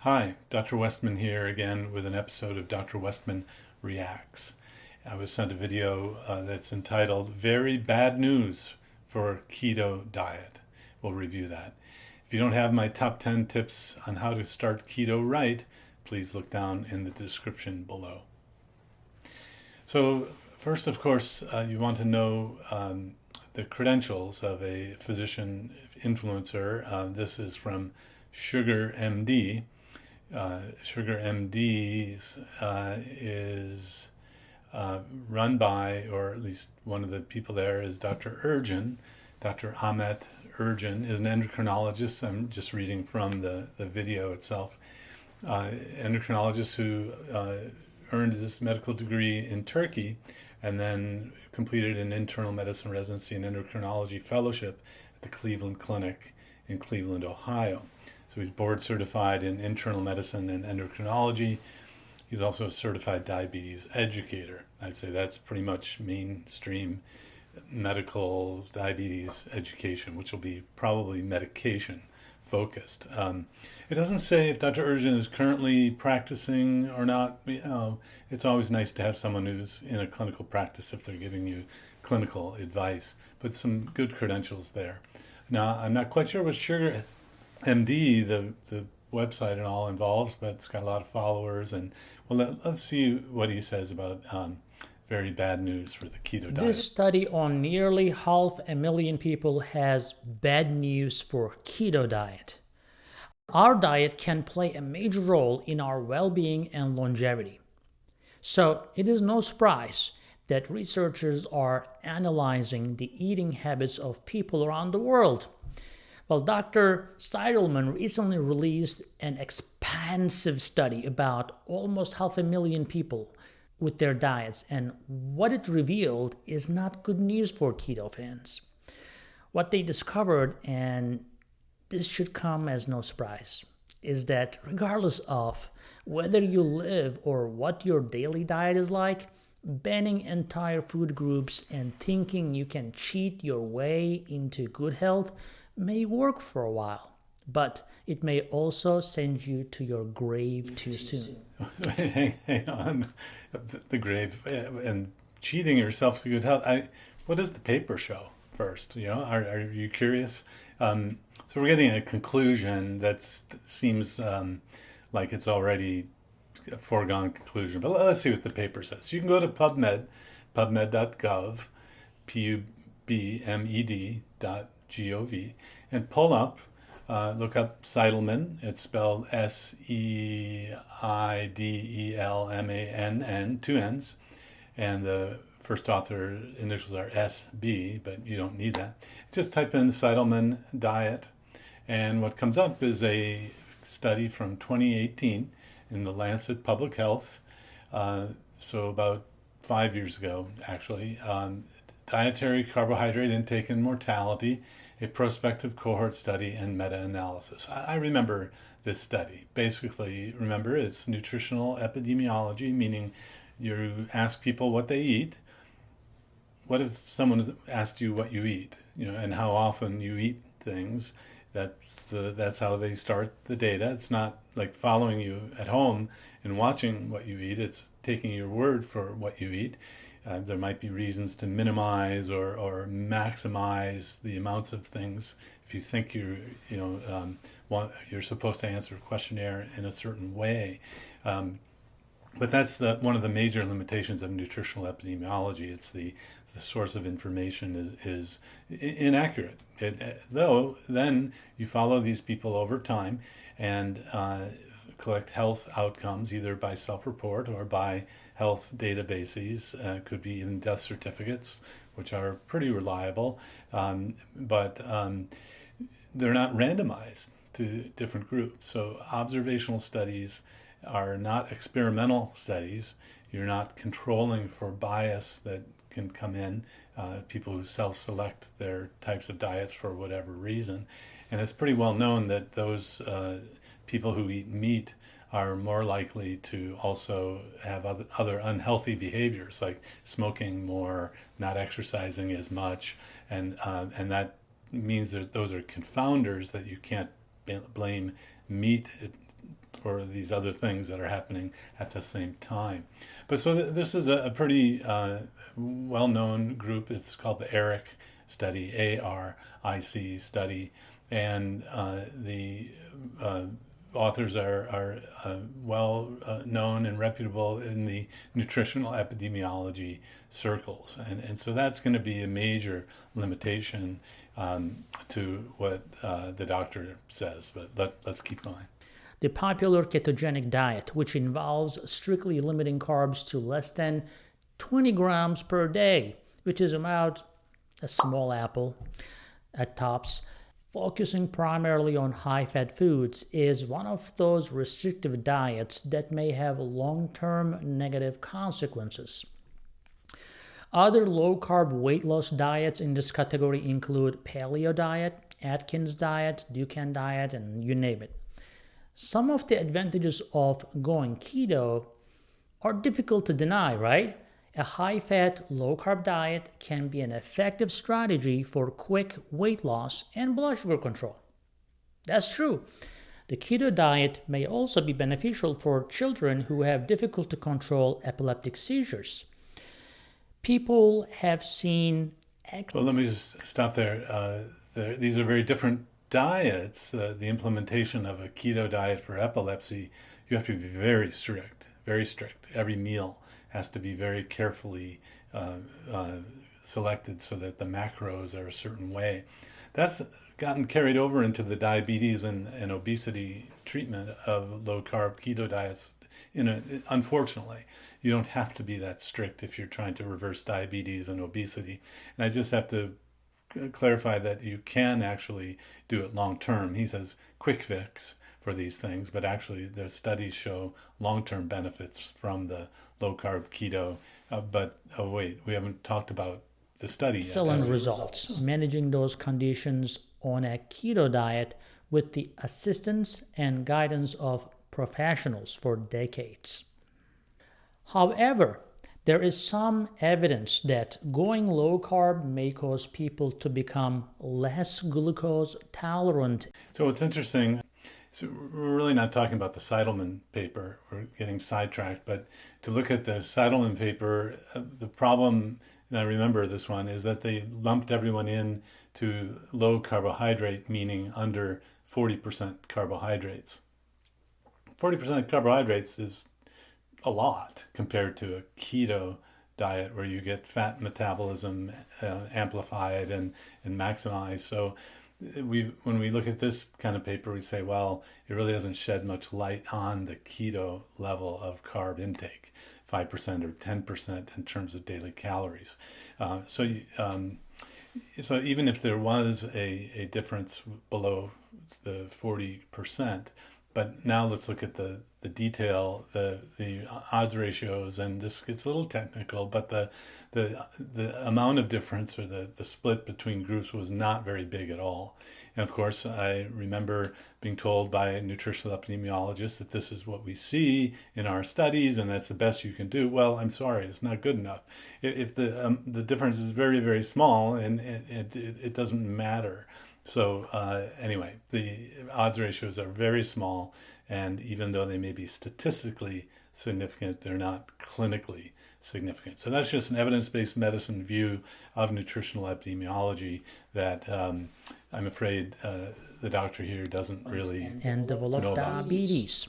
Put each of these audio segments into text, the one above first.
Hi, Dr. Westman here again with an episode of Dr. Westman Reacts. I was sent a video that's entitled Very Bad News for Keto Diet. We'll review that. If you don't have my top 10 tips on how to start keto right, please look down in the description below. So first, of course, you want to know the credentials of a physician influencer. This is from Sugar MD. Sugar MD's is run by, or at least one of the people there is Dr. Ergin. Dr. Ahmet Ergin is an endocrinologist. I'm just reading from the video itself. Endocrinologist who earned his medical degree in Turkey and then completed an internal medicine residency and endocrinology fellowship at the Cleveland Clinic in Cleveland, Ohio. So he's board certified in internal medicine and endocrinology. He's also a certified diabetes educator. I'd say that's pretty much mainstream medical diabetes education, which will be probably medication focused. It doesn't say if Dr. Ergin is currently practicing or not. It's always nice to have someone who's in a clinical practice if they're giving you clinical advice, but some good credentials there. Now, I'm not quite sure what Sugar MD, the website and all involves, but it's got a lot of followers. And well, let's see what he says about very bad news for the keto diet. This study on nearly 500,000 people has bad news for keto diet. Our diet can play a major role in our well-being and longevity. So it is no surprise that researchers are analyzing the eating habits of people around the world. Well, Dr. Steidelman recently released an expansive study about almost 500,000 people with their diets, and what it revealed is not good news for keto fans. What they discovered, and this should come as no surprise, is that regardless of whether you live or what your daily diet is like, banning entire food groups and thinking you can cheat your way into good health may work for a while, but it may also send you to your grave too soon. Hang on, the grave and cheating yourself to good health. What does the paper show first? Are you curious? So we're getting a conclusion that seems like it's already a foregone conclusion. But let's see what the paper says. You can go to PubMed, pubmed.gov, pubmed.gov, and pull up, look up Seidelman. It's spelled Seidelmann, two N's, and the first author initials are SB, but you don't need that. Just type in Seidelman diet, and what comes up is a study from 2018 in the Lancet Public Health, so about 5 years ago, actually. Dietary carbohydrate intake and mortality, a prospective cohort study and meta-analysis. I remember this study. Basically, remember, it's nutritional epidemiology, meaning you ask people what they eat. What if someone asked you what you eat, and how often you eat things? That's how they start the data. It's not like following you at home and watching what you eat. It's taking your word for what you eat. There might be reasons to minimize or maximize the amounts of things if you think you're supposed to answer a questionnaire in a certain way. But that's one of the major limitations of nutritional epidemiology. It's the source of information is inaccurate. Though then you follow these people over time and collect health outcomes either by self-report or by health databases. Could be even death certificates, which are pretty reliable, but they're not randomized to different groups. So observational studies are not experimental studies. You're not controlling for bias that can come in, people who self-select their types of diets for whatever reason. And it's pretty well known that those people who eat meat are more likely to also have other unhealthy behaviors like smoking more, not exercising as much, and that means that those are confounders that you can't blame meat for these other things that are happening at the same time. But so this is a pretty well-known group. It's called the ARIC study, ARIC study, and the authors are well known and reputable in the nutritional epidemiology circles. And so that's going to be a major limitation to what the doctor says. But let's keep going. The popular ketogenic diet, which involves strictly limiting carbs to less than 20 grams per day, which is about a small apple at tops, focusing primarily on high-fat foods, is one of those restrictive diets that may have long-term negative consequences. Other low-carb weight loss diets in this category include paleo diet, Atkins diet, Dukan diet, and you name it. Some of the advantages of going keto are difficult to deny, right? A high-fat, low-carb diet can be an effective strategy for quick weight loss and blood sugar control. That's true. The keto diet may also be beneficial for children who have difficult to control epileptic seizures. People have seen... Well, let me just stop there. These are very different diets. The implementation of a keto diet for epilepsy, you have to be very strict, very strict. Every meal has to be very carefully selected so that the macros are a certain way. That's gotten carried over into the diabetes and obesity treatment of low-carb keto diets. Unfortunately, you don't have to be that strict if you're trying to reverse diabetes and obesity. And I just have to clarify that you can actually do it long term. He says quick fix for these things, but actually the studies show long-term benefits from the low-carb keto. Wait, we haven't talked about the study yet. Excellent results managing those conditions on a keto diet with the assistance and guidance of professionals for decades. However, there is some evidence that going low carb may cause people to become less glucose tolerant. So it's interesting. So we're really not talking about the Seidelman paper. We're getting sidetracked. But to look at the Seidelman paper, the problem, and I remember this one, is that they lumped everyone in to low carbohydrate, meaning under 40% carbohydrates. 40% carbohydrates is a lot compared to a keto diet where you get fat metabolism amplified and maximized. So when we look at this kind of paper, we say, well, it really doesn't shed much light on the keto level of carb intake, 5% or 10% in terms of daily calories. So even if there was a difference below the 40%, but now let's look at the detail, the odds ratios, and this gets a little technical, but the amount of difference or the split between groups was not very big at all. And of course, I remember being told by nutritional epidemiologists that this is what we see in our studies and that's the best you can do. Well, I'm sorry, it's not good enough. If the difference is very, very small, and it doesn't matter. So anyway, the odds ratios are very small, and even though they may be statistically significant, they're not clinically significant. So that's just an evidence-based medicine view of nutritional epidemiology that I'm afraid the doctor here doesn't really and develop know diabetes.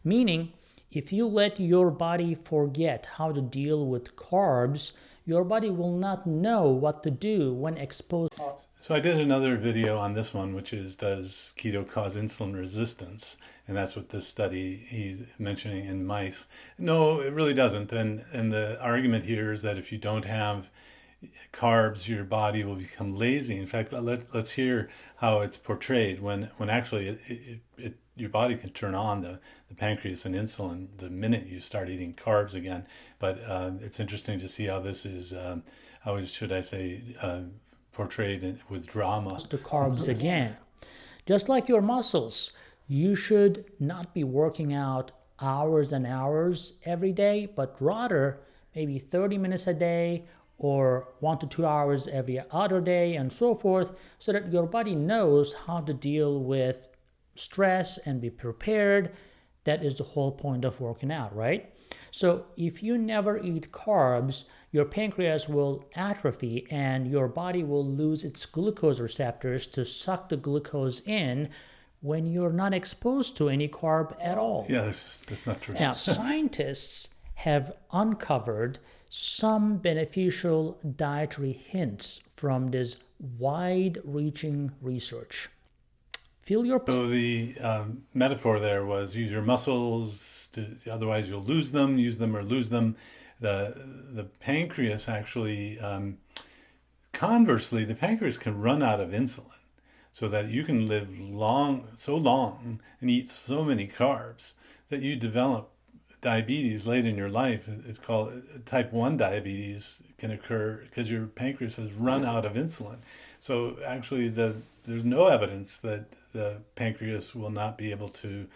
Meaning, if you let your body forget how to deal with carbs, your body will not know what to do when exposed. So I did another video on this one, which is, does keto cause insulin resistance? And that's what this study he's mentioning in mice. No, it really doesn't. And the argument here is that if you don't have carbs, your body will become lazy. In fact, let's hear how it's portrayed when actually your body can turn on the pancreas and insulin the minute you start eating carbs again. But it's interesting to see how this is, how should I say, portrayed with drama. To carbs again. Just like your muscles, you should not be working out hours and hours every day, but rather maybe 30 minutes a day or 1 to 2 hours every other day and so forth, so that your body knows how to deal with stress and be prepared That is the whole point of working out, right? So if you never eat carbs, your pancreas will atrophy and your body will lose its glucose receptors to suck the glucose in when you're not exposed to any carb at all. Yeah, that's not true. Now, scientists have uncovered some beneficial dietary hints from this wide-reaching research. Feel your So the metaphor there was use your muscles, otherwise you'll lose them, use them or lose them. The pancreas actually, conversely, the pancreas can run out of insulin so that you can live so long and eat so many carbs that you develop diabetes late in your life. It's called type 1 diabetes, can occur because your pancreas has run out of insulin. So actually there's no evidence that the pancreas will not be able to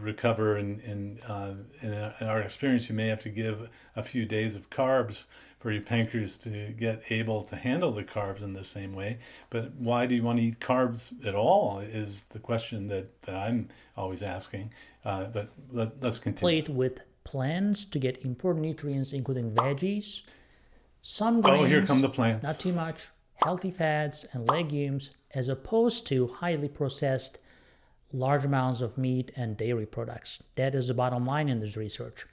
recover. In our experience, you may have to give a few days of carbs for your pancreas to get able to handle the carbs in the same way. But why do you want to eat carbs at all is the question that I'm always asking. But let's continue. plate with plants to get important nutrients, including veggies, some grains, Oh, here come the plants. not too much, healthy fats and legumes, as opposed to highly processed large amounts of meat and dairy products. That is the bottom line in this research.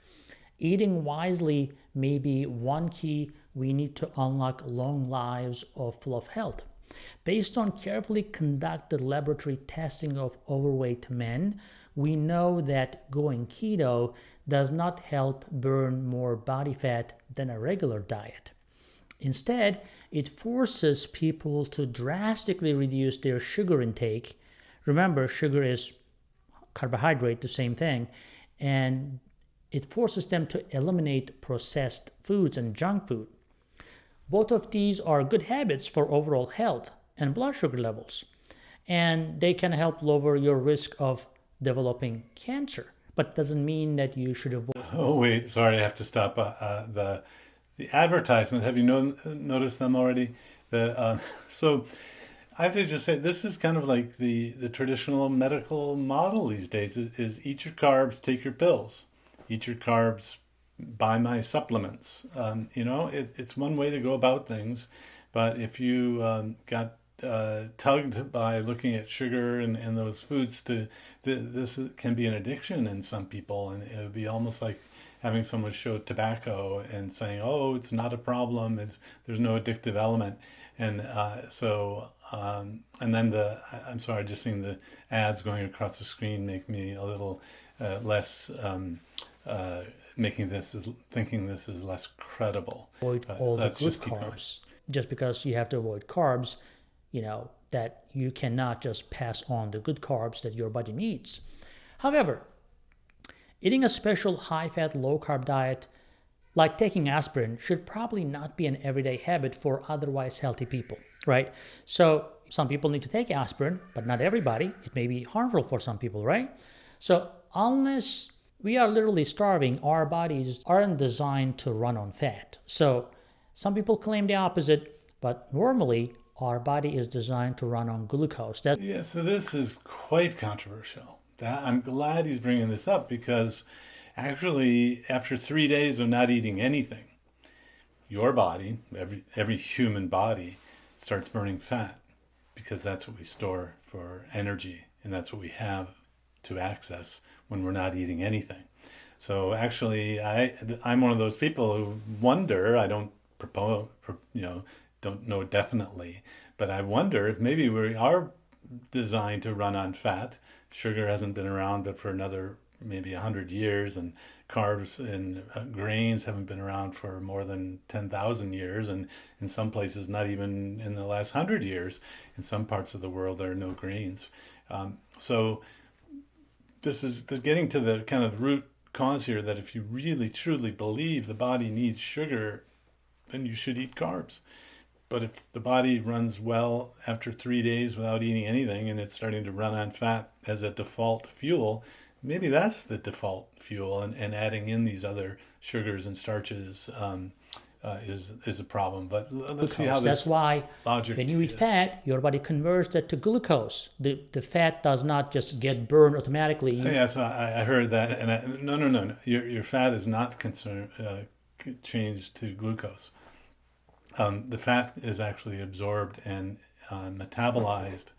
Eating wisely may be one key we need to unlock long lives full of health. Based on carefully conducted laboratory testing of overweight men, we know that going keto does not help burn more body fat than a regular diet. Instead, it forces people to drastically reduce their sugar intake. Remember, sugar is carbohydrate, the same thing, and it forces them to eliminate processed foods and junk food. Both of these are good habits for overall health and blood sugar levels, and they can help lower your risk of developing cancer. But doesn't mean that you should avoid. Oh wait, sorry, I have to stop. The advertisement. Have you noticed them already? So I have to just say this is kind of like the traditional medical model these days. Is eat your carbs, take your pills. Eat your carbs, buy my supplements. It's one way to go about things, but if you got tugged by looking at sugar and those foods, this can be an addiction in some people, and it would be almost like having someone show tobacco and saying, "Oh, it's not a problem. There's no addictive element," and and then I'm sorry, just seeing the ads going across the screen make me a little less. Thinking this is less credible. Avoid all the good carbs. Just because you have to avoid carbs, that you cannot just pass on the good carbs that your body needs. However, eating a special high-fat, low-carb diet, like taking aspirin, should probably not be an everyday habit for otherwise healthy people, right? So some people need to take aspirin, but not everybody. It may be harmful for some people, right? So unless we are literally starving, our bodies aren't designed to run on fat. So some people claim the opposite, but normally our body is designed to run on glucose. Yeah, so this is quite controversial. I'm glad he's bringing this up because actually after 3 days of not eating anything, your body, every human body, starts burning fat because that's what we store for energy and that's what we have to access when we're not eating anything. So actually, I'm one of those people who wonder. I don't propose, don't know definitely, but I wonder if maybe we are designed to run on fat. Sugar hasn't been around but for another maybe 100 years, and carbs and grains haven't been around for more than 10,000 years, and in some places not even in the last 100 years. In some parts of the world there are no grains. So this is getting to the kind of root cause here, that if you really truly believe the body needs sugar, then you should eat carbs. But if the body runs well after 3 days without eating anything and it's starting to run on fat as a default fuel, maybe that's the default fuel, and adding in these other sugars and starches is a problem. But let's see how That's this why logic when you eat is. fat, your body converts that to glucose. The fat does not just get burned automatically. Yeah, so I heard that, and no. Your fat is not changed to glucose. The fat is actually absorbed and metabolized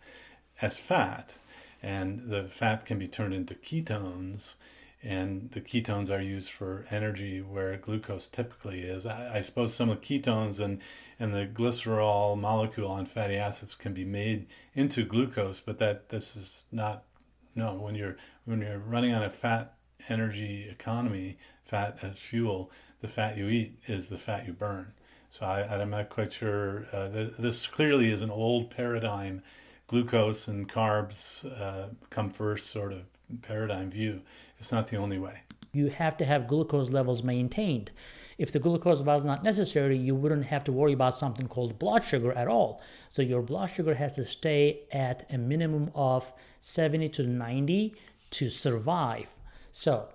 as fat, and the fat can be turned into ketones, and the ketones are used for energy where glucose typically is. I suppose some of the ketones and the glycerol molecule on fatty acids can be made into glucose, but this is not. No, when you're running on a fat energy economy, fat as fuel, the fat you eat is the fat you burn. So I'm not quite sure. This clearly is an old paradigm. Glucose and carbs come first sort of paradigm view. It's not the only way. You have to have glucose levels maintained. If the glucose was not necessary, you wouldn't have to worry about something called blood sugar at all. So your blood sugar has to stay at a minimum of 70 to 90 to survive. So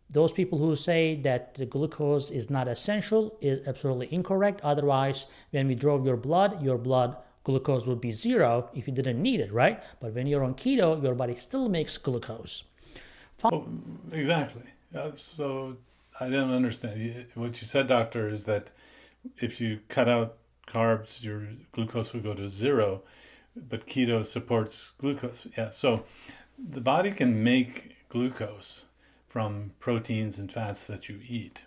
those people who say that the glucose is not essential is absolutely incorrect. Otherwise, when we drove your blood glucose would be zero if you didn't need it, right? But when you're on keto, your body still makes glucose. Oh, exactly. So I don't understand. What you said, doctor, is that if you cut out carbs, your glucose will go to zero, but keto supports glucose. Yeah, so the body can make glucose from proteins and fats that you eat.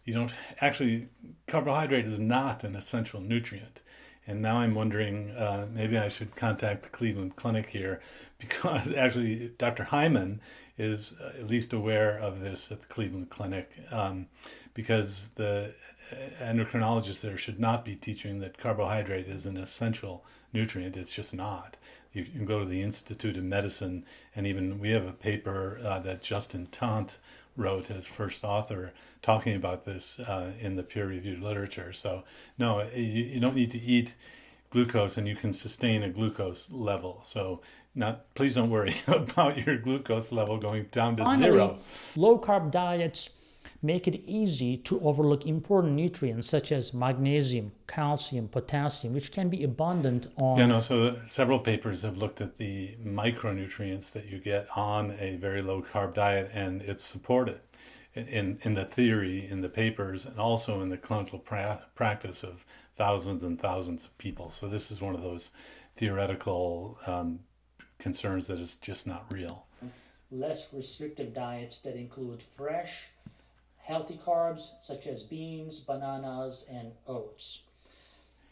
You don't actually, carbohydrate is not an essential nutrient. And now I'm wondering, maybe I should contact the Cleveland Clinic here, because actually Dr. Hyman is at least aware of this at the Cleveland Clinic, because the endocrinologist there should not be teaching that carbohydrate is an essential nutrient. It's just not. You can go to the Institute of Medicine, and even we have a paper that Justin Tant wrote as first author talking about this in the peer-reviewed literature. So no, you don't need to eat glucose, and you can sustain a glucose level. So please don't worry about your glucose level going down to Finally, zero. low carb diets make it easy to overlook important nutrients such as magnesium, calcium, potassium, which can be abundant on. Yeah, no, so several papers have looked at the micronutrients that you get on a very low carb diet, and it's supported in the theory, in the papers, and also in the clinical practice of thousands and thousands of people. So this is one of those theoretical concerns that is just not real. Less restrictive diets that include fresh, healthy carbs such as beans, bananas, and oats.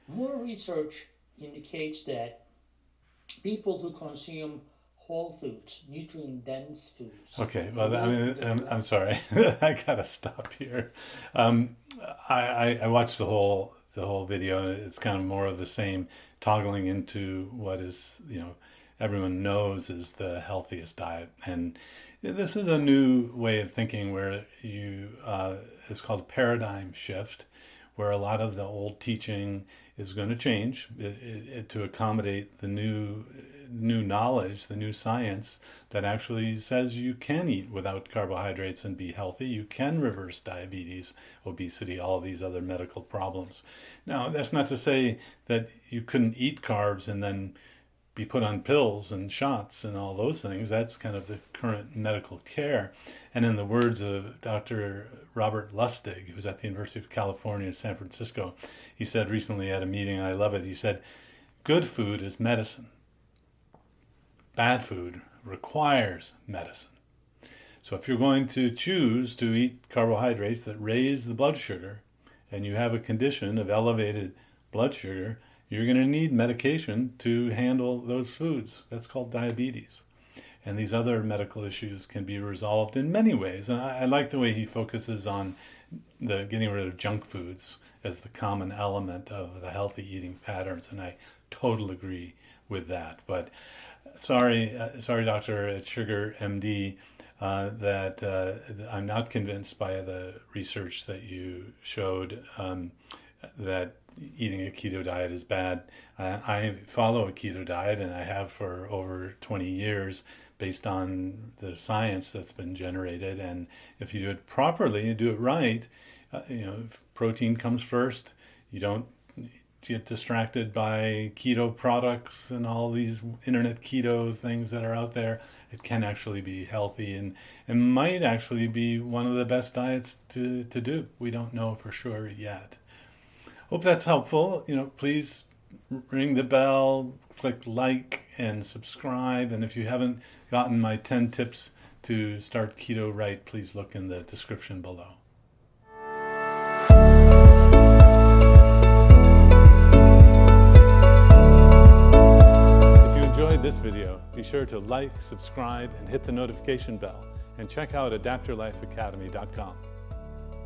More research indicates that people who consume whole foods, nutrient-dense foods. Okay, well, I mean, I'm sorry, I gotta stop here. I watched the whole video, and it's kind of more of the same, toggling into what is, everyone knows is the healthiest diet. And this is a new way of thinking where it's called a paradigm shift, where a lot of the old teaching is going to change to accommodate the new knowledge, the new science that actually says you can eat without carbohydrates and be healthy. You can reverse diabetes, obesity, all of these other medical problems. Now, that's not to say that you couldn't eat carbs and then be put on pills and shots and all those things. That's kind of the current medical care. And in the words of Dr. Robert Lustig, who's at the University of California, San Francisco, he said recently at a meeting, I love it, he said, good food is medicine. Bad food requires medicine. So if you're going to choose to eat carbohydrates that raise the blood sugar, and you have a condition of elevated blood sugar, you're going to need medication to handle those foods. That's called diabetes. And these other medical issues can be resolved in many ways. And I like the way he focuses on the getting rid of junk foods as the common element of the healthy eating patterns. And I totally agree with that. But sorry, Doctor at Sugar MD, that I'm not convinced by the research that you showed that eating a keto diet is bad. I follow a keto diet, and I have for over 20 years based on the science that's been generated. And if you do it properly and do it right, if protein comes first, you don't get distracted by keto products and all these internet keto things that are out there. It can actually be healthy and might actually be one of the best diets to do. We don't know for sure yet. Hope that's helpful. Please ring the bell, click like and subscribe. And if you haven't gotten my 10 tips to start keto right, please look in the description below. If you enjoyed this video, be sure to like, subscribe, and hit the notification bell. And check out adaptyourlifeacademy.com.